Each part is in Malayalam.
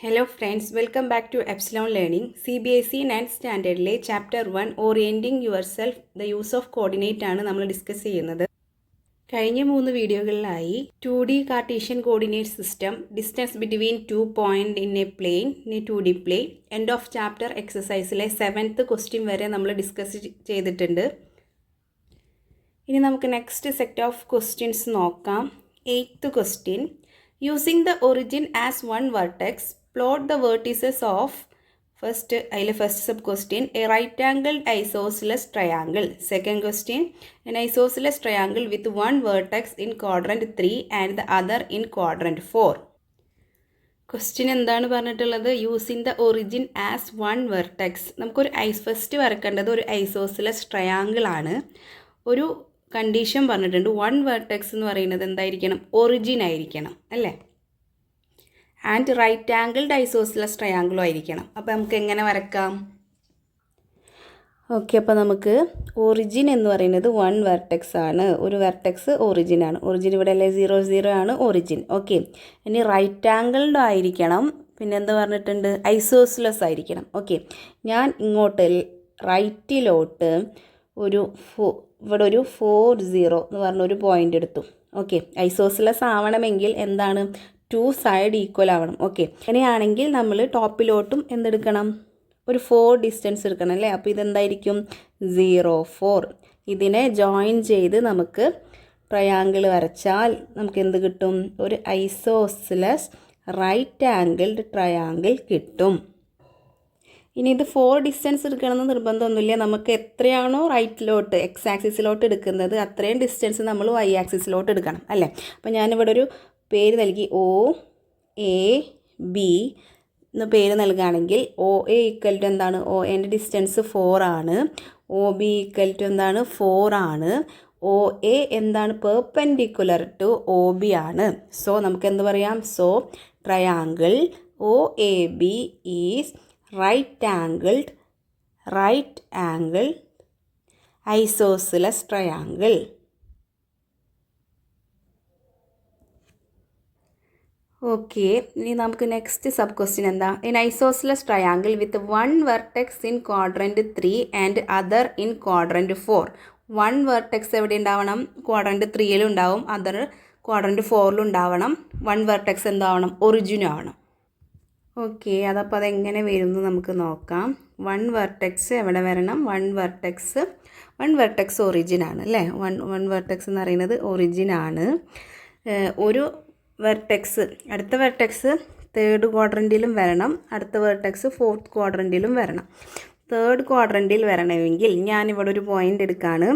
Hello friends, welcome back to Epsilon Learning. CBSE 9th സ്റ്റാൻഡേർഡിലെ chapter 1 orienting yourself the use of coordinate ആണ് നമ്മൾ ഡിസ്കസ് ചെയ്യുന്നത്. കഴിഞ്ഞ 3 വീഡിയോകളിലായി 2D Cartesian coordinate system, distance between 2 point in a plane, in a 2D plane, end of chapter എക്സസൈസിലെ 7th ക്വസ്റ്റ്യൻ വരെ നമ്മൾ ഡിസ്കസ് ചെയ്തിട്ടുണ്ട്. ഇനി നമുക്ക് നെക്സ്റ്റ് സെറ്റ് ഓഫ് ക്വസ്റ്റ്യൻസ് നോക്കാം. 8th question, using the origin as one vertex, plot the vertices of first sub question a right angled isosceles triangle. Second question, an isosceles triangle with one vertex in quadrant 3 and the other in quadrant 4. Question എന്താണ് പറഞ്ഞിട്ടുള്ളത്? Using the origin as one vertex. നമുക്കൊരു ഫസ്റ്റ് വരക്കേണ്ടത് ഒരു ഐസോസിലസ് ട്രയാങ്കിൾ ആണ്. ഒരു കണ്ടീഷൻ പറഞ്ഞിട്ടുണ്ട്, വൺ വെർട്ടെക്സ് എന്ന് പറയുന്നത് എന്തായിരിക്കണം? ഒറിജിൻ ആയിരിക്കണം അല്ലേ? ആൻഡ് റൈറ്റ് ആംഗിൾഡ് ഐസോസിലസ് ട്രയാങ്കിളും ആയിരിക്കണം. അപ്പോൾ നമുക്ക് എങ്ങനെ വരക്കാം? ഓക്കെ, അപ്പോൾ നമുക്ക് ഒറിജിൻ എന്ന് പറയുന്നത് വൺ വെർട്ടെക്സ് ആണ്. ഒരു വെർട്ടെക്സ് ഒറിജിൻ ആണ്. ഒറിജിൻ ഇവിടെ അല്ലേ 0 0 ആണ് ഒറിജിൻ. ഓക്കെ, ഇനി റൈറ്റ് ആംഗിൾഡ് ആയിരിക്കണം. പിന്നെ എന്താ പറഞ്ഞിട്ടുണ്ട്? ഐസോസിലസ് ആയിരിക്കണം. ഓക്കെ, ഞാൻ ഇങ്ങോട്ട് റൈറ്റിലോട്ട് ഇവിടെ ഒരു 4 0 എന്ന് പറഞ്ഞൊരു പോയിൻ്റ് എടുത്തു. ഓക്കെ, ഐസോസിലസ് ആവണമെങ്കിൽ എന്താണ്? 2 സൈഡ് ഈക്വൽ ആവണം. ഓക്കെ, അങ്ങനെയാണെങ്കിൽ നമ്മൾ ടോപ്പിലോട്ടും എന്തെടുക്കണം? ഒരു 4 ഡിസ്റ്റൻസ് എടുക്കണം അല്ലേ? അപ്പോൾ ഇതെന്തായിരിക്കും? 0 4. ഇതിനെ ജോയിൻ ചെയ്ത് നമുക്ക് ട്രയാങ്കിൾ വരച്ചാൽ നമുക്ക് എന്ത് കിട്ടും? ഒരു ഐസോസിലസ് റൈറ്റ് ആംഗിൾഡ് ട്രയാങ്കിൾ കിട്ടും. ഇനി ഇത് 4 ഡിസ്റ്റൻസ് എടുക്കണമെന്ന് നിർബന്ധമൊന്നുമില്ല. നമുക്ക് എത്രയാണോ റൈറ്റിലോട്ട് എക്സ് ആക്സിസിലോട്ട് എടുക്കുന്നത് അത്രയും ഡിസ്റ്റൻസ് നമ്മൾ വൈ ആക്സിസിലോട്ട് എടുക്കണം അല്ലേ? അപ്പോൾ ഞാനിവിടെ ഒരു പേര് നൽകി, ഒ എ ബി എന്ന് പേര് നൽകുകയാണെങ്കിൽ ഒ എ ഈക്വൽ ടു എന്താണ്? ഒ എൻ്റെ ഡിസ്റ്റൻസ് 4 ആണ്. ഒ ബി ഈക്വൽ ടു എന്താണ്? 4 ആണ്. ഒ എ എന്താണ്? പെർപെൻഡിക്കുലർ ടു ഒ ബി ആണ്. സോ നമുക്ക് എന്ത് പറയാം? So triangle O A B is right angled isosceles triangle. Okay, ഇനി നമുക്ക് നെക്സ്റ്റ് സബ് ക്വസ്റ്റ്യൻ എന്താ? In isosceles triangle with one vertex in quadrant 3 and other in quadrant 4. One vertex എവിടെ ഉണ്ടാവണം? ക്വാഡ്രൻറ്റ് 3 ഉണ്ടാവും, അതർ ക്വാഡ്രൻറ്റ് 4 ഉണ്ടാവണം. One vertex എന്താവണം? ഒറിജിനും ആവണം. ഓക്കെ, അതപ്പോൾ അതെങ്ങനെ വരുന്നു നമുക്ക് നോക്കാം. വൺ വെർട്ടെക്സ് എവിടെ വരണം? വൺ വെർട്ടെക്സ് ഒറിജിനാണ് അല്ലേ? വൺ വെർട്ടെക്സ് എന്ന് പറയുന്നത് ഒറിജിനാണ്. ഒരു വെർട്ടെക്സ്, അടുത്ത വെർട്ടെക്സ് 3rd ക്വാഡ്രൻറ്റിലും വരണം, അടുത്ത വെർട്ടെക്സ് 4th ക്വാഡ്രൻറ്റിലും വരണം. 3rd ക്വാഡ്രൻറ്റിൽ വരണമെങ്കിൽ ഞാനിവിടെ ഒരു പോയിൻ്റ് എടുക്കുകയാണ്.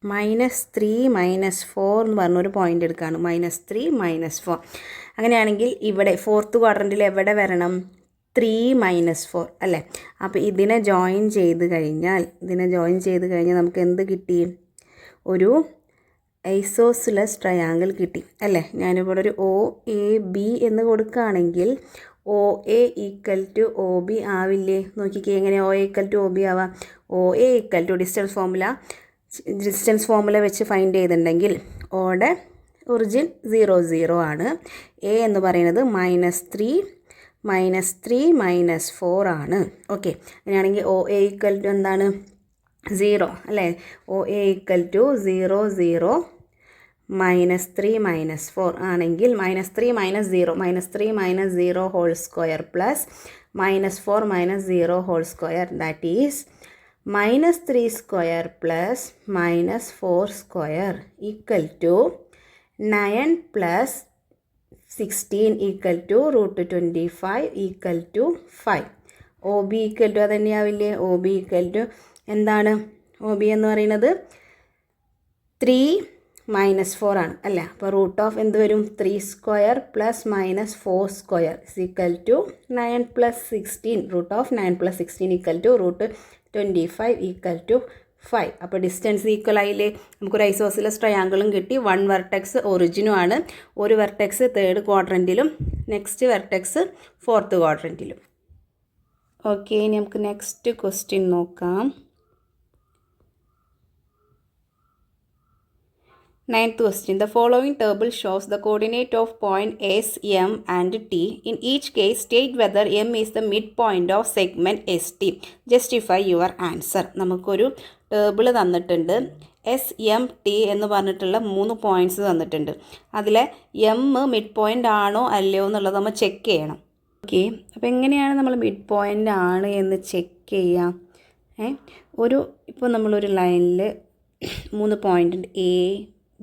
-3 -4 എന്ന് പറഞ്ഞൊരു പോയിൻ്റ് എടുക്കുകയാണ്. -3 -4. അങ്ങനെയാണെങ്കിൽ ഇവിടെ 4th ക്വാഡ്രൻറ്റിൽ എവിടെ വരണം? 3 -4 അല്ലേ? അപ്പോൾ ഇതിനെ ജോയിൻ ചെയ്ത് കഴിഞ്ഞാൽ നമുക്ക് എന്ത് കിട്ടി? ഒരു ഐസോസിലസ് ട്രയാങ്കിൾ കിട്ടി അല്ലേ? ഞാനിവിടെ ഒരു ഒ എ ബി എന്ന് കൊടുക്കുകയാണെങ്കിൽ O A equal to O B ആവില്ലേ? നോക്കിക്കേ, എങ്ങനെ O A equal to O B ആവാം? O A equal to distance formula വെച്ച് ഫൈൻഡ് ചെയ്തിട്ടുണ്ടെങ്കിൽ ഓടെ ഒറിജിൻ 0 0 ആണ്. എ എന്ന് പറയുന്നത് -3 -4 ആണ്. ഓക്കെ, അങ്ങനെയാണെങ്കിൽ ഒ എ ഈക്വൽ ടു എന്താണ്? 0 അല്ലേ? ഒ എ ഈക്വൽ ടു 0 0 -3 -4 ആണെങ്കിൽ -3 - 0 whole square plus -4 - 0 whole square, that is -3 square plus -4 square equal to 9 + 16 equal to √25 equal to 5. O B equal to അതുതന്നെയാവില്ലേ? ഒ ബി ഈക്വൽ ടു എന്താണ്? ഒ ബി എന്ന് പറയുന്നത് 3 -4 ആണ് അല്ലേ? അപ്പോൾ എന്ത് വരും? 3 square plus -4 square equal to 9 + 16 9 + 16 equal to √25 equal to 5. അപ്പോൾ ഡിസ്റ്റൻസ് ഈക്വൽ ആയില്ലേ? നമുക്കൊരു ഐസോസിലസ് ട്രയാങ്കിളും കിട്ടി. വൺ വെർട്ടെക്സ് ഒറിജിനും ആണ്. ഒരു വെർട്ടെക്സ് 3rd ക്വാഡ്രൻറ്റിലും നെക്സ്റ്റ് വെർട്ടെക്സ് 4th ക്വാഡ്രൻറ്റിലും. ഓക്കെ, ഇനി നമുക്ക് നെക്സ്റ്റ് ക്വസ്റ്റ്യൻ നോക്കാം. Ninth question. The following table shows the coordinate of point S, M and T. In each case, state whether M is the midpoint of segment ST. Justify your answer. നമുക്കൊരു ടേബിൾ തന്നിട്ടുണ്ട്. എസ് എം ടി എന്ന് പറഞ്ഞിട്ടുള്ള 3 പോയിൻറ്റ്സ് തന്നിട്ടുണ്ട്. അതിലെ എം മിഡ് പോയിൻ്റ് ആണോ അല്ലയോ എന്നുള്ളത് നമ്മൾ ചെക്ക് ചെയ്യണം. ഓക്കെ, അപ്പോൾ എങ്ങനെയാണ് നമ്മൾ മിഡ് പോയിൻ്റ് ആണ് എന്ന് ചെക്ക് ചെയ്യാം? ഇപ്പോൾ നമ്മളൊരു ലൈനിൽ 3 പോയിൻ്റ് ഉണ്ട്, എ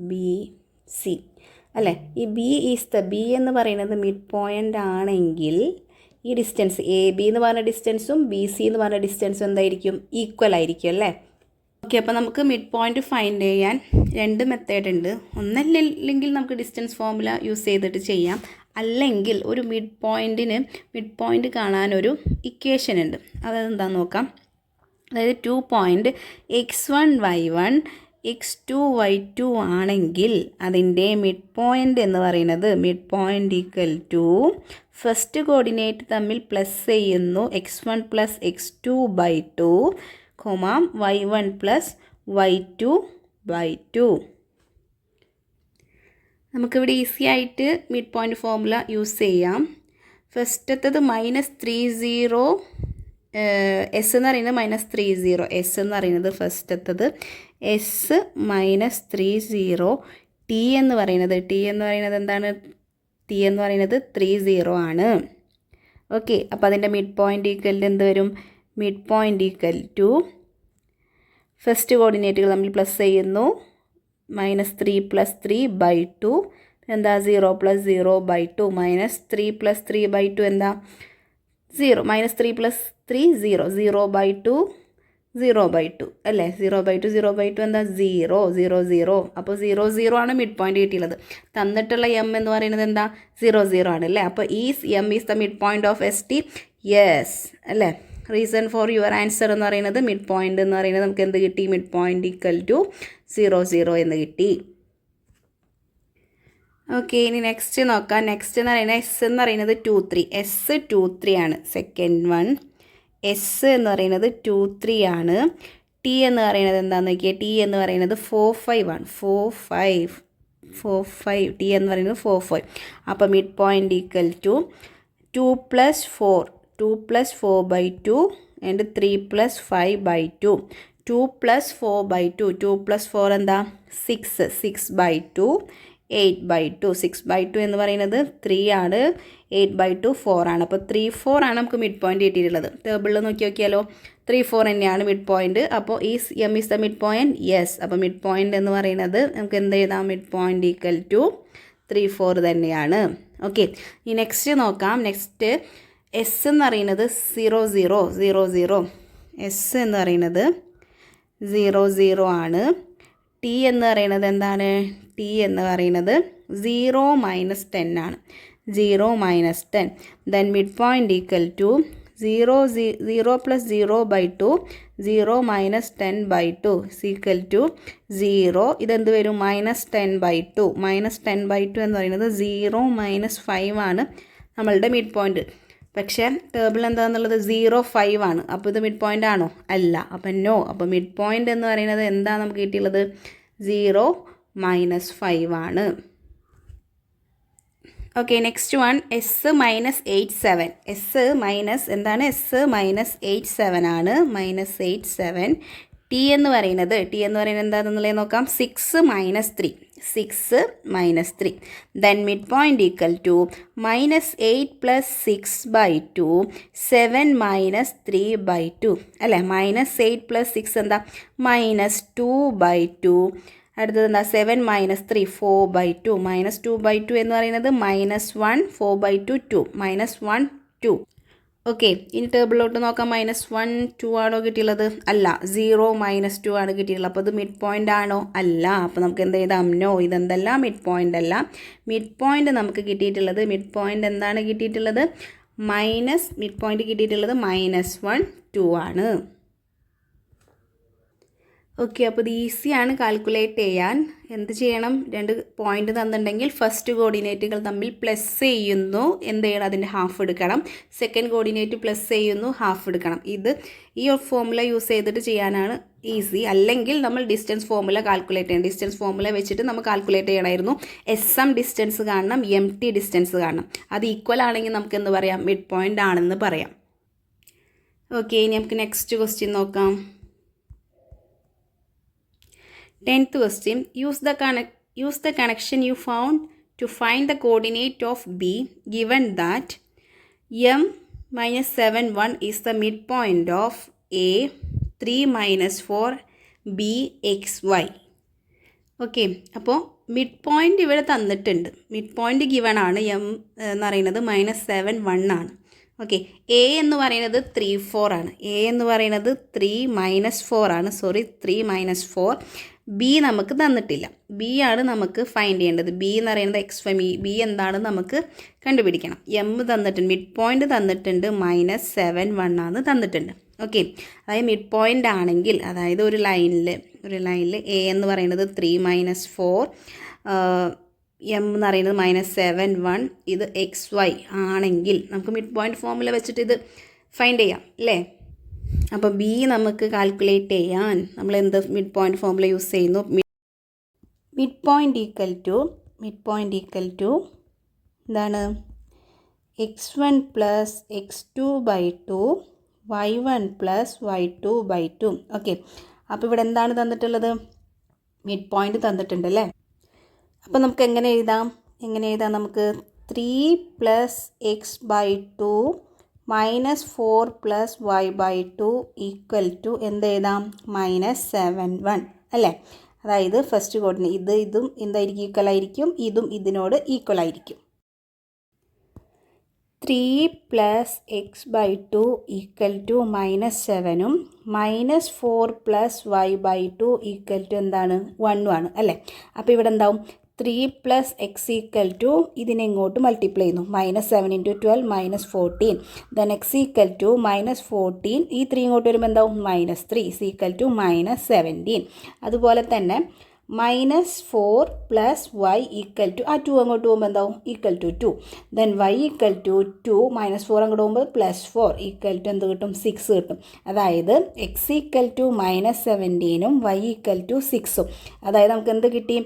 ബി സി അല്ലേ. ഈ ബി എന്ന് പറയുന്നത് മിഡ് പോയിൻ്റ് ആണെങ്കിൽ ഈ ഡിസ്റ്റൻസ് എ ബി എന്ന് പറഞ്ഞ ഡിസ്റ്റൻസും ബി സി എന്ന് പറഞ്ഞ ഡിസ്റ്റൻസും എന്തായിരിക്കും? ഈക്വൽ ആയിരിക്കും അല്ലേ. ഓക്കെ, അപ്പോൾ നമുക്ക് മിഡ് പോയിൻ്റ് ഫൈൻഡ് ചെയ്യാൻ 2 മെത്തേഡ് ഉണ്ട്. ഒന്നല്ലെങ്കിൽ നമുക്ക് ഡിസ്റ്റൻസ് ഫോർമുല യൂസ് ചെയ്തിട്ട് ചെയ്യാം, അല്ലെങ്കിൽ ഒരു മിഡ് പോയിൻ്റ് കാണാനൊരു ഇക്വേഷൻ ഉണ്ട്. അതെന്താണെന്ന് നോക്കാം. അതായത് 2 point x1 y1 x2 y2 ആണെങ്കിൽ അതിൻ്റെ മിഡ് പോയിൻ്റ് എന്ന് പറയുന്നത് mid point equal to first coordinate തമ്മിൽ പ്ലസ് ചെയ്യുന്നു x1 plus x2 by 2 y1 plus y2 by 2. നമുക്കിവിടെ ഈസി ആയിട്ട് മിഡ് പോയിൻ്റ് ഫോർമുല യൂസ് ചെയ്യാം. ഫസ്റ്റത്തത് -30 എസ് എന്ന് പറയുന്നത് -30, എസ് എന്ന് പറയുന്നത് ഫസ്റ്റത്തത് എസ് -30, ടി എന്ന് പറയുന്നത് എന്താണ്? ടി എന്ന് പറയുന്നത് 30 ആണ്. ഓക്കെ, അപ്പോൾ അതിൻ്റെ മിഡ് പോയിൻ്റ് ഈക്വൽ എന്ത് വരും? Mid point equal to first കോർഡിനേറ്റുകൾ തമ്മിൽ പ്ലസ് ചെയ്യുന്നു, -3 + 3 ബൈ 2 എന്താ? 0 + 0 ബൈ 2 -3 + 3 ബൈ 2 എന്താ? 0. -3 + 3 0, 0 ബൈ 2 0 ബൈ 2 അല്ലേ. 0 ബൈ 2 എന്താ? 0 0 0. അപ്പോൾ 0 0 ആണ് മിഡ് പോയിൻ്റ് കിട്ടിയുള്ളത്. തന്നിട്ടുള്ള എം എന്ന് പറയുന്നത് എന്താ? 0 0 ആണ് അല്ലേ. അപ്പോൾ M is the mid point of S T. Yes അല്ലേ. റീസൺ ഫോർ യുവർ ആൻസർ എന്ന് പറയുന്നത് മിഡ് പോയിൻ്റ് എന്ന് പറയുന്നത് നമുക്ക് എന്ത് കിട്ടി? മിഡ് പോയിൻ്റ് ഈക്വൽ ടു 0 0 എന്ന് കിട്ടി. ഓക്കെ, ഇനി നെക്സ്റ്റ് നോക്കാം. നെക്സ്റ്റ് എന്ന് പറയുന്നത് എസ് എന്ന് പറയുന്നത് 2 3, എസ് 2 3 ആണ്. സെക്കൻഡ് വൺ എസ് എന്ന് പറയുന്നത് 2 3 ആണ്. ടി എന്ന് പറയുന്നത് എന്താണെന്ന് നോക്കിയാൽ ടി എന്ന് പറയുന്നത് 4 5 ആണ്. 4 5 ടി എന്ന് പറയുന്നത് 4 5. അപ്പോൾ mid point equal to 2 + 4 by 2 and 3 + 5 by 2. 2 + 4 by 2, 2 + 4 എന്താ? 6 ബൈ 2 8 ബൈ 2. 6 ബൈ 2 എന്ന് പറയുന്നത് 3 ആണ്, 8 ബൈ 2 4 ആണ്. അപ്പോൾ 3 4 ആണ് നമുക്ക് മിഡ് പോയിൻ്റ് കിട്ടിയിട്ടുള്ളത്. ടേബിളിൽ നോക്കിയാലോ 3 4 തന്നെയാണ് മിഡ് പോയിൻ്റ്. അപ്പോൾ M is the mid point. Yes. അപ്പോൾ മിഡ് പോയിൻ്റ് എന്ന് പറയുന്നത് നമുക്ക് എന്ത് എഴുതാം? മിഡ് പോയിൻ്റ് ഈക്വൽ ടു 3 4 തന്നെയാണ്. ഓക്കെ, ഈ നെക്സ്റ്റ് നോക്കാം. നെക്സ്റ്റ് എസ് എന്ന് പറയുന്നത് 0 0 0 0. എസ് എന്ന് പറയുന്നത് 0 0 ആണ്. ടി എന്ന് പറയുന്നത് എന്താണ്? ടി എന്ന് പറയുന്നത് 0 - 10 ആണ്. 0 - 10. Then mid point equal to 0 + 0 by 2 0 - 10 by 2 equal to 0. ഇതെന്ത് വരും? -10 ബൈ 2. -10 ബൈ 2 എന്ന് പറയുന്നത് 0 - 5 ആണ് നമ്മളുടെ മിഡ് പോയിൻ്റ്. പക്ഷേ ടേബിൾ എന്താണെന്നുള്ളത് 0 5 ആണ്. അപ്പോൾ ഇത് മിഡ് പോയിൻ്റ് ആണോ? അല്ല. അപ്പം നോ. അപ്പോൾ മിഡ് പോയിൻ്റ് എന്ന് പറയുന്നത് എന്താ നമുക്ക് കിട്ടിയുള്ളത്? 0 - 5 ആണ്. Okay, next one S -8 7. S minus എന്താണ്? എസ് -8 7 ആണ്. -8 7. ടി എന്ന് പറയുന്നത് എന്താണെന്നുള്ളത് നോക്കാം. 6 - 3. 6 - 3. Then mid point equal to -8 + 6 by 2 7 - 3 by 2 അല്ലേ. -8 + 6 എന്താ? -2 ബൈ 2. അടുത്തത് എന്താ? 7 - 3 4 ബൈ 2. -2 ബൈ 2 എന്ന് പറയുന്നത് -1 4 ബൈ 2 2 -1 2. ഓക്കെ, ഇനി ടേബിളിലോട്ട് നോക്കാം. -1 2 ആണോ കിട്ടിയുള്ളത്? അല്ല. 0 - 2 ആണ് കിട്ടിയിട്ടുള്ളത്. അപ്പോൾ ഇത് മിഡ് പോയിൻ്റ് ആണോ? അല്ല. അപ്പോൾ നമുക്ക് എന്ത് ചെയ്താം? നോ. ഇതെന്തല്ല? മിഡ് പോയിൻ്റ് അല്ല. മിഡ് പോയിൻ്റ് നമുക്ക് കിട്ടിയിട്ടുള്ളത് മിഡ് പോയിൻ്റ് എന്താണ് കിട്ടിയിട്ടുള്ളത്? മിഡ് പോയിൻ്റ് കിട്ടിയിട്ടുള്ളത് -1 2 ആണ്. ഓക്കെ, അപ്പോൾ ഇത് ഈസിയാണ് കാൽക്കുലേറ്റ് ചെയ്യാൻ. എന്ത് ചെയ്യണം? 2 പോയിൻ്റ് തന്നിട്ടുണ്ടെങ്കിൽ ഫസ്റ്റ് കോർഡിനേറ്റുകൾ തമ്മിൽ പ്ലസ് ചെയ്യുന്നു. എന്ത് ചെയ്യണം? അതിൻ്റെ ഹാഫ് എടുക്കണം. സെക്കൻഡ് കോർഡിനേറ്റ് പ്ലസ് ചെയ്യുന്നു, ഹാഫ് എടുക്കണം. ഇത് ഈ ഫോർമുല യൂസ് ചെയ്തിട്ട് ചെയ്യാനാണ് ഈസി. അല്ലെങ്കിൽ നമ്മൾ ഡിസ്റ്റൻസ് ഫോർമുല കാൽക്കുലേറ്റ് ചെയ്യണം. ഡിസ്റ്റൻസ് ഫോർമുല വെച്ചിട്ട് നമുക്ക് കാൽക്കുലേറ്റ് ചെയ്യണമായിരുന്നു. SM ഡിസ്റ്റൻസ് കാണണം, MT ഡിസ്റ്റൻസ് കാണണം. അത് ഈക്വൽ ആണെങ്കിൽ നമുക്ക് എന്ത് പറയാം, മിഡ് പോയിൻ്റ് ആണെന്ന് പറയാം. ഓക്കെ, ഇനി നമുക്ക് നെക്സ്റ്റ് ക്വസ്റ്റ്യൻ നോക്കാം. 10th question. Use the connection you found to find the coordinate of B given that M minus 7 1 is the midpoint of A 3 minus 4 B x y. Okay, അപ്പോൾ മിഡ് പോയിൻ്റ് ഇവിടെ തന്നിട്ടുണ്ട്. മിഡ് പോയിൻ്റ് ഗിവൺ ആണ്. M എന്ന് പറയുന്നത് -7 1 ആണ്. ഓക്കെ, A എന്ന് പറയുന്നത് 3 4 ആണ്. A എന്ന് പറയുന്നത് 3 4 ആണ്. 3 4. B നമുക്ക് തന്നിട്ടില്ല. B ആണ് നമുക്ക് ഫൈൻഡ് ചെയ്യേണ്ടത്. B എന്ന് പറയുന്നത് XY. B എന്താണ് നമുക്ക് കണ്ടുപിടിക്കണം. M തന്നിട്ടുണ്ട്, മിഡ് പോയിൻ്റ് തന്നിട്ടുണ്ട്, -7 1 ആണ് തന്നിട്ടുണ്ട്. ഓക്കെ, അതായത് മിഡ് പോയിൻ്റ് ആണെങ്കിൽ, അതായത് ഒരു ലൈനിൽ A എന്ന് പറയുന്നത് 3 4, M എന്ന് പറയുന്നത് -7 1, ഇത് XY ആണെങ്കിൽ നമുക്ക് മിഡ് പോയിൻ്റ് ഫോർമുല വെച്ചിട്ട് ഇത് ഫൈൻഡ് ചെയ്യാം അല്ലേ. അപ്പോൾ B നമുക്ക് കാൽക്കുലേറ്റ് ചെയ്യാൻ നമ്മൾ എന്ത് മിഡ് പോയിൻ്റ് ഫോർമുല യൂസ് ചെയ്യുന്നു. മിഡ് പോയിൻ്റ് ഈക്വൽ ടു എന്താണ്, x1 + x2/2 y1 + y2/2. Okay, അപ്പോൾ ഇവിടെ എന്താണ് തന്നിട്ടുള്ളത്, മിഡ് പോയിൻ്റ് തന്നിട്ടുണ്ട് അല്ലേ. അപ്പോൾ നമുക്ക് എങ്ങനെ എഴുതാം നമുക്ക് 3 + x/2 -4 + y/2 = എന്ത് എഴുതാം, -7 1 അല്ലേ. അതായത് ഫസ്റ്റ് കോർഡിനേറ്റ് ഇതും എന്തായിരിക്കും, ഈക്വൽ ആയിരിക്കും, ഇതും ഇതിനോട് ഈക്വൽ ആയിരിക്കും. 3 + x/2 = -7 ഉം -4 + y/2 = എന്താണ്, 1 ആണ് അല്ലേ. അപ്പോൾ ഇവിടെ എന്താവും, 3 + x = ഇതിനെ ഇങ്ങോട്ട് മൾട്ടിപ്ലൈ ചെയ്യുന്നു, -7 × 12 -14. ദെൻ x = -14, ഈ 3 ഇങ്ങോട്ട് വരുമ്പോൾ എന്താവും, -3 = -17. അതുപോലെ തന്നെ -4 + y = ആ 2 അങ്ങോട്ട് പോകുമ്പോൾ എന്താവും, =2. ദെൻ y = 2 -4 അങ്ങോട്ട് പോകുമ്പോൾ +4 = എന്ത് കിട്ടും, 6 കിട്ടും. അതായത് x = -17 ഉം y = 6 ഉം. അതായത് നമുക്ക് എന്ത് കിട്ടി,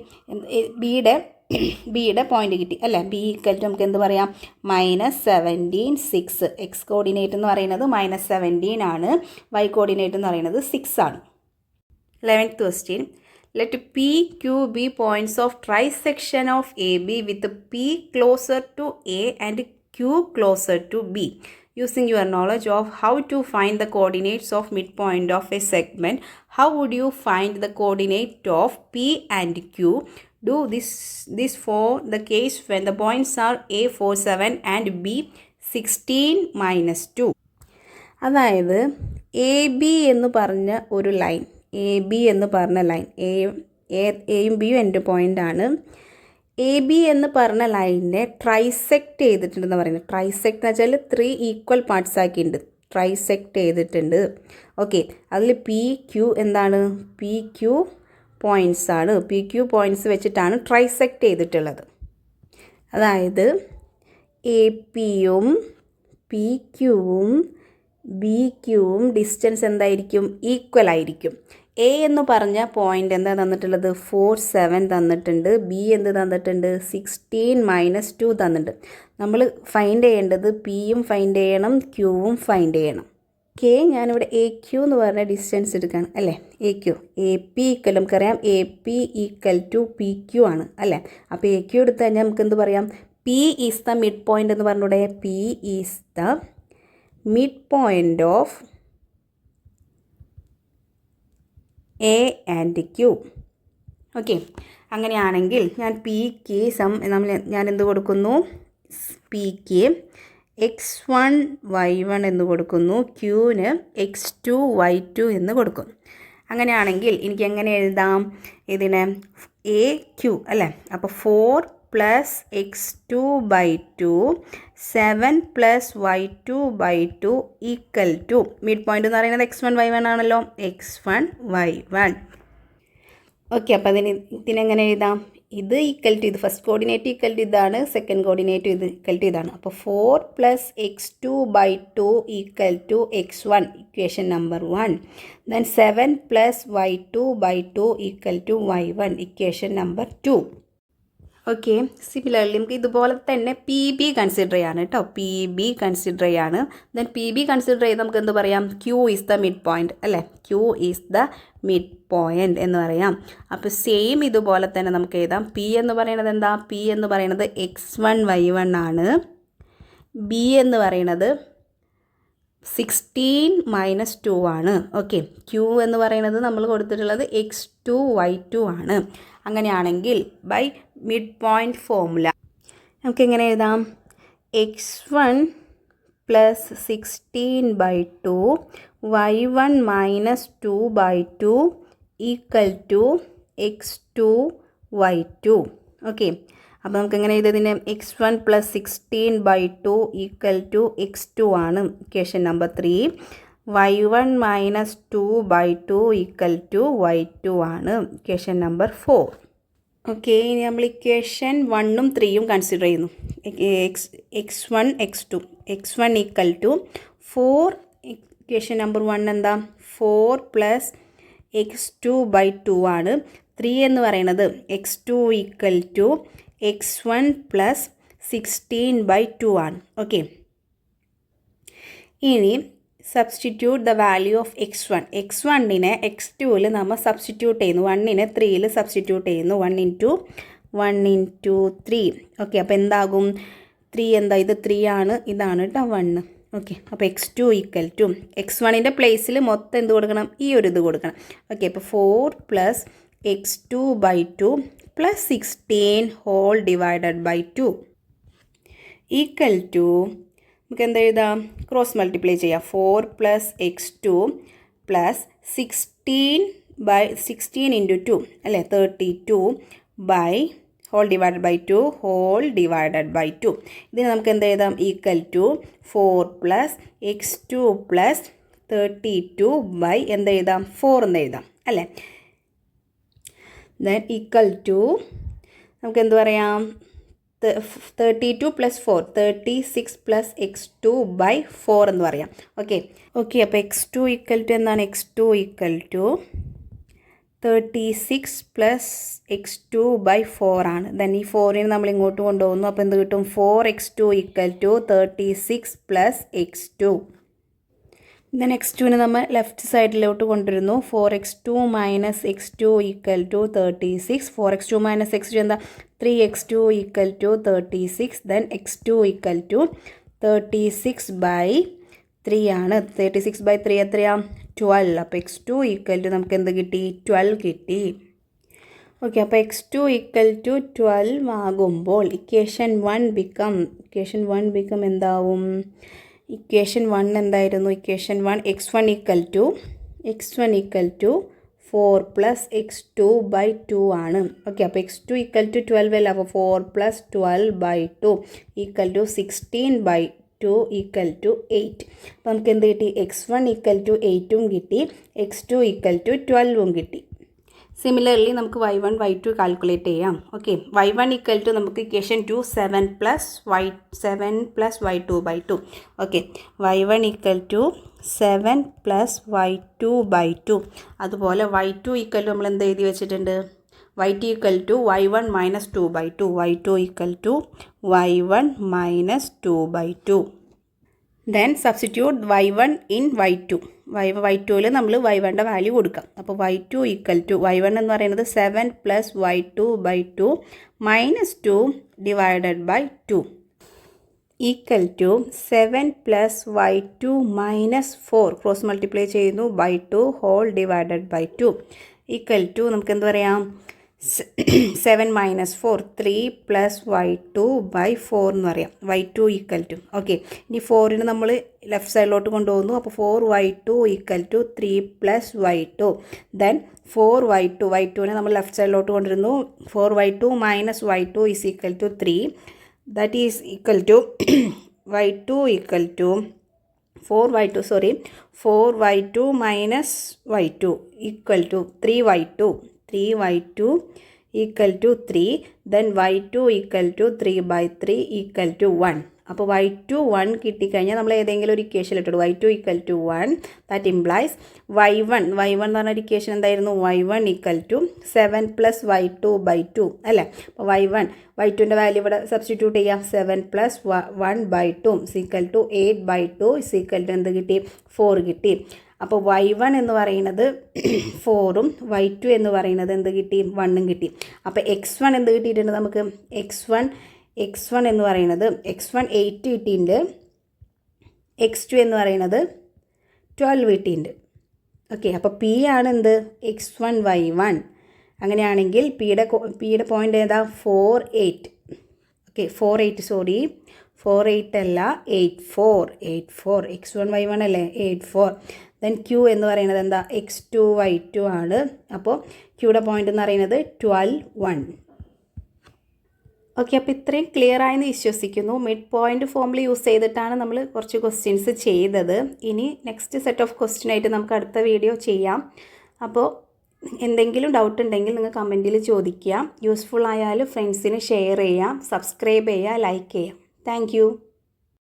ബിയുടെ പോയിന്റ് കിട്ടി അല്ലേ. B = നമുക്ക് എന്ത് പറയാം, -17 6. x കോർഡിനേറ്റ് എന്ന് പറയുന്നത് -17 ആണ്, y കോർഡിനേറ്റ് എന്ന് പറയുന്നത് 6 ആണ്. 11th question. Let P, Q be points of trisection of AB with P closer to A and Q closer to B. Using your knowledge of how to find the coordinates of midpoint of a segment, how would you find the coordinate of P and Q? Do this for the case when the points are A 4 7 and B 16 - 2. അതായത് AB എന്ന് പറഞ്ഞ ഒരു ലൈൻ, AB എന്ന് പറഞ്ഞ ലൈൻ, എയും ബിയും എൻഡ് പോയിൻ്റ് ആണ്. AB എന്ന് പറഞ്ഞ ലൈനിനെ ട്രൈസെക്റ്റ് ചെയ്തിട്ടുണ്ടെന്ന് പറയുന്നത്. ട്രൈസെക്റ്റ് എന്ന് വെച്ചാൽ 3 ഈക്വൽ പാർട്സ് ആക്കിയിട്ടുണ്ട്, ട്രൈസെക്റ്റ് ചെയ്തിട്ടുണ്ട്. ഓക്കെ, അതിൽ PQ എന്താണ്, PQ പോയിൻറ്റ്സ് ആണ്. PQ പോയിൻറ്റ്സ് വെച്ചിട്ടാണ് ട്രൈസെക്റ്റ് ചെയ്തിട്ടുള്ളത്. അതായത് APയും PQവും BQവും ഡിസ്റ്റൻസ് എന്തായിരിക്കും, ഈക്വൽ ആയിരിക്കും. A എന്ന് പറഞ്ഞ പോയിൻ്റ് എന്താ തന്നിട്ടുള്ളത്, 4 7 തന്നിട്ടുണ്ട്. B എന്ത് തന്നിട്ടുണ്ട്, 16 - 2 തന്നിട്ടുണ്ട്. നമ്മൾ ഫൈൻഡ് ചെയ്യേണ്ടത് Pയും ഫൈൻഡ് ചെയ്യണം, Qവും ഫൈൻഡ് ചെയ്യണം. ഞാനിവിടെ AQ എന്ന് പറഞ്ഞ ഡിസ്റ്റൻസ് എടുക്കുകയാണ് അല്ലേ. AQ AP = നമുക്കറിയാം AP = PQ ആണ് അല്ലേ. അപ്പോൾ AQ എടുത്ത് കഴിഞ്ഞാൽ നമുക്ക് എന്ത് പറയാം, P is the mid point എന്ന് പറഞ്ഞൂടെ. P is the mid point of A and Q. Okay, അങ്ങനെയാണെങ്കിൽ ഞാൻ Pക്ക് ഞാൻ എന്ത് കൊടുക്കുന്നു, Pക്ക് x1 y1 എന്ന് കൊടുക്കുന്നു, Qന് x2 y2 എന്ന് കൊടുക്കുന്നു. അങ്ങനെയാണെങ്കിൽ എനിക്ക് എങ്ങനെ എഴുതാം ഇതിനെ, AQ അല്ലേ. അപ്പോൾ 4 + x2/2 7 + y2/2 = മിഡ് പോയിൻ്റ് എന്ന് പറയുന്നത് x1 y1 ആണല്ലോ, x1 y1. ഓക്കെ, അപ്പോൾ ഇതിനെങ്ങനെ എഴുതാം, ഇത് ഈക്വൽ ടു ഇത് ഫസ്റ്റ് കോർഡിനേറ്റ് ഈക്വൽ ടു ഇതാണ്, സെക്കൻഡ് കോർഡിനേറ്റ് ഇത് ഈക്വൽ ടു ഇതാണ്. അപ്പോൾ 4 + x2/2 equal to x1, equation number 1. Then 7 + y2/2 equal to y1, equation number 2. Okay, similarly നമുക്ക് ഇതുപോലെ തന്നെ പി ബി കൺസിഡർ ചെയ്യാണ് കേട്ടോ. പി ബി കൺസിഡർ ചെയ്യാണ്. ദെൻ പി ബി കൺസിഡർ ചെയ്ത് നമുക്ക് എന്ത് പറയാം? Q is the midpoint അല്ലേ? Q is the mid point എന്ന് പറയാം. അപ്പോൾ സെയിം ഇതുപോലെ തന്നെ നമുക്ക് എഴുതാം. പി എന്ന് പറയുന്നത് എന്താ? പി എന്ന് പറയുന്നത് x1 y1 ആണ്. ബി എന്ന് പറയുന്നത് 16 - 2 ആണ്. ഓക്കെ, ക്യൂ എന്ന് പറയുന്നത് നമ്മൾ കൊടുത്തിട്ടുള്ളത് x2 y2 ആണ്. അങ്ങനെയാണെങ്കിൽ ബൈ മിഡ് പോയിൻറ്റ് ഫോർമുല നമുക്ക് എങ്ങനെ എഴുതാം? x1 + 16/2 y1 - 2/2 equal to x2 y2. Okay, അപ്പോൾ നമുക്ക് എങ്ങനെ എഴുതിയതിന് x1 + 16/2 ഈക്വൽ ടു x2 ആണ്, equation number 3. y1 - 2/2 equal to y2 ആണ്, ഇക്വേഷൻ നമ്പർ 4. ഓക്കെ, ഇനി നമ്മൾ ഇക്വേഷൻ 1ഉം 3ഉം കൺസിഡർ ചെയ്യുന്നു. x1 x2 x1 equal to 4, equation number 1 എന്താ? 4 + x2/2 ആണ്. 3 എന്ന് പറയുന്നത് x2 ഈക്വൽ ടു x1 + 16/2 ആണ്. ഓക്കെ, ഇനി substitute the value of x1. x1നെ x2ൽ നമ്മൾ സബ്സ്റ്റിറ്റ്യൂട്ട് ചെയ്യുന്നു. 1നെ 3ൽ സബ്സ്റ്റിറ്റ്യൂട്ട് ചെയ്യുന്നു. 1 × 3. ഓക്കെ, അപ്പോൾ എന്താകും? 3 എന്താ? ഇത് 3 ആണ്, ഇതാണ് കേട്ടോ 1. ഓക്കെ, അപ്പോൾ x2 ഈക്വൽ ടു x1ൻ്റെ പ്ലേസിൽ മൊത്തം എന്ത് കൊടുക്കണം? ഈ ഒരു ഇത് കൊടുക്കണം. ഓക്കെ, അപ്പോൾ 4 + x2/2 + 16 whole divided by 2 equal to നമുക്ക് എന്താ എഴുതാം? ക്രോസ് മൾട്ടിപ്ലൈ ചെയ്യാം. 4 + x2 + 16 × 2 അല്ലേ? 32 by whole divided by 2 whole divided by 2. ഇതിന് നമുക്ക് എന്താ എഴുതാം? ഈക്വൽ ടു 4 + x2 + 32 ബൈ എന്താ എഴുതാം? 4 എന്ന് എഴുതാം അല്ലേ? ദെൻ ഈക്വൽ ടു നമുക്ക് എന്ത് പറയാം? 32 + 4 36 + x2 ബൈ 4 എന്ന് പറയാം. ഓക്കെ, അപ്പോൾ x2 ഈക്വൽ ടു എന്താണ്? x2 equal to 36 + x2 by 4 ആണ്. ദെൻ ഈ 4നെ നമ്മൾ ഇങ്ങോട്ട് കൊണ്ടുപോകുന്നു. അപ്പോൾ എന്ത് കിട്ടും? 4x2 equal to 36 + x2. Then x2നെ നമ്മൾ ലെഫ്റ്റ് സൈഡിലോട്ട് കൊണ്ടുവരുന്നു. 4x2 - x2 equal to 36. 4x2 - x2 എന്താ? 3x2 equal to 36. Then x2 equal to 36/3 ആണ്. 36/3 എത്രയാ? 12. അപ്പോൾ x2 ഈക്വൽ ടു നമുക്ക് എന്ത് കിട്ടി? 12 കിട്ടി. ഓക്കെ, അപ്പോൾ x2 ഈക്വൽ ടു 12 ആകുമ്പോൾ ഇക്വേഷൻ 1 ബിക്കം എന്താവും? ഇക്വേഷൻ 1 എന്തായിരുന്നു? Equation 1 x1 equal to 4 + x2/2 ആണ്. ഓക്കെ, അപ്പോൾ x2 ഈക്വൽ ടു 12 അല്ല. അപ്പോൾ 4 + 12/2 ഈക്വൽ ടു 16/2 ഈക്വൽ ടു 8. അപ്പോൾ നമുക്ക് എന്ത് കിട്ടി? x1 ഈക്വൽ ടു 8ഉം കിട്ടി, x2 ഈക്വൽ ടു 12ഉം കിട്ടി. സിമിലർലി നമുക്ക് y1 y2 കാൽക്കുലേറ്റ് ചെയ്യാം. ഓക്കെ, y1 ഈക്വൽ ടു നമുക്ക് equation 2 7 + y2/2. Okay, y1 equal to 7 + y2/2. അതുപോലെ y2 ഈക്വൽ ടു നമ്മൾ എന്ത് എഴുതി വെച്ചിട്ടുണ്ട്? y2 equal to y1 - 2/2. y2 equal to y1 - 2/2. Then substitute y1 in y2. y2ൽ നമ്മൾ y1ൻ്റെ വാല്യൂ കൊടുക്കാം. അപ്പോൾ y2 ഈക്വൽ ടു y1 എന്ന് പറയുന്നത് 7 + y2/2 - 2 divided by 2 equal to 7 + y2 - 4 cross multiply ചെയ്യുന്നു by 2 whole divided by 2 equal to നമുക്ക് എന്ത് പറയാം? 7 - 4 3 + y2/4 എന്ന് പറയാം. y2 ഈക്വൽ ടു ഓക്കെ, ഇനി 4ന് നമ്മൾ ലെഫ്റ്റ് സൈഡിലോട്ട് കൊണ്ടുപോകുന്നു. അപ്പോൾ 4y2 equal to 3 + y2. Then 4y2നെ നമ്മൾ ലെഫ്റ്റ് സൈഡിലോട്ട് കൊണ്ടുവരുന്നു. 4y2 - y2 is equal to 3. That is equal to y2 equal to 4y2 - y2 equal to 3y2 equal to 3, then y2 equal to 3/3 equal to 1. അപ്പോൾ y2 1 കിട്ടിക്കഴിഞ്ഞാൽ നമ്മൾ ഏതെങ്കിലും ഒരു ഇക്വേഷൻ ഇട്ടിടും y2 equal to 1. That implies y1 എന്ന് പറഞ്ഞ ഒരു ഇക്വേഷൻ എന്തായിരുന്നു? y1 ഈക്വൽ ടു 7 + y2/2 അല്ലേ? അപ്പോൾ y2ൻ്റെ വാല്യൂ ഇവിടെ സബ്സ്റ്റിറ്റ്യൂട്ട് ചെയ്യാം. 7 + 1/2 ഈക്വൽ ടു 8/2 ഈക്വൽ ടു എന്ത് കിട്ടി? 4 കിട്ടി. അപ്പോൾ y1 എന്ന് പറയുന്നത് 4ഉം y2 എന്ന് പറയുന്നത് എന്ത് കിട്ടി? 1ഉം കിട്ടി. അപ്പോൾ x1 എന്ത് കിട്ടിയിട്ടുണ്ട് നമുക്ക്? x1 എന്ന് പറയുന്നത് x1 8 കിട്ടിയിട്ടുണ്ട്, x2 എന്ന് പറയുന്നത് 12 കിട്ടിയിട്ടുണ്ട്. ഓക്കെ, അപ്പോൾ പി ആണ് എന്ത്? x1 y1. അങ്ങനെയാണെങ്കിൽ പിയുടെ പോയിൻ്റ് ഏതാ? 4 8. ഓക്കെ, 4 8 അല്ല 8 4 x1 y1 അല്ലേ? 8 4. ദെൻ ക്യൂ എന്ന് പറയുന്നത് എന്താ? x2 y2 ആണ്. അപ്പോൾ ക്യൂയുടെ പോയിൻ്റ് എന്ന് പറയുന്നത് 12 1. ഓക്കെ, അപ്പോൾ ഇത്രയും ക്ലിയർ ആയെന്ന് വിശ്വസിക്കുന്നു. മിഡ് പോയിൻ്റ് ഫോമിൽ യൂസ് ചെയ്തിട്ടാണ് നമ്മൾ കുറച്ച് ക്വസ്റ്റ്യൻസ് ചെയ്തത്. ഇനി നെക്സ്റ്റ് സെറ്റ് ഓഫ് ക്വസ്റ്റ്യൻ ആയിട്ട് നമുക്ക് അടുത്ത വീഡിയോ ചെയ്യാം. അപ്പോൾ എന്തെങ്കിലും ഡൗട്ട് ഉണ്ടെങ്കിൽ നിങ്ങൾ കമൻറ്റിൽ ചോദിക്കുക. യൂസ്ഫുൾ ആയാൽ ഫ്രണ്ട്സിന് ഷെയർ ചെയ്യാം, സബ്സ്ക്രൈബ് ചെയ്യുക, ലൈക്ക് ചെയ്യാം. താങ്ക്